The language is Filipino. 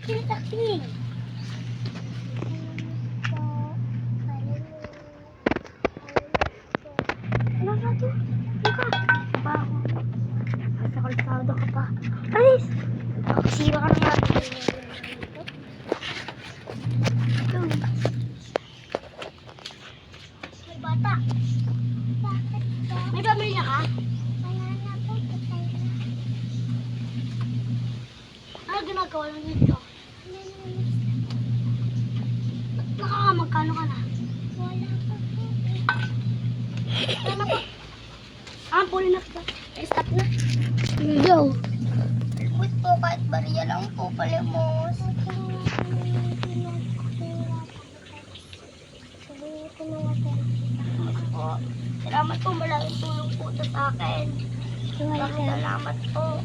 Pinatakting. Ano na to? Ika. Baho. Nasa kalsada ka pa. Alis! Sira ka na natin. May bata. Bakit ba? May pamilya ka? Wala na po. Patay na. Ano ginagawa lang dito? Nakakamagkano ka na? Wala pa po. Wala pa. Puli na ka. Stop na. Yo. Wait po, kahit bariya lang po, palimos. Salamat po, malaking tulong po ito sa akin. Salamat po.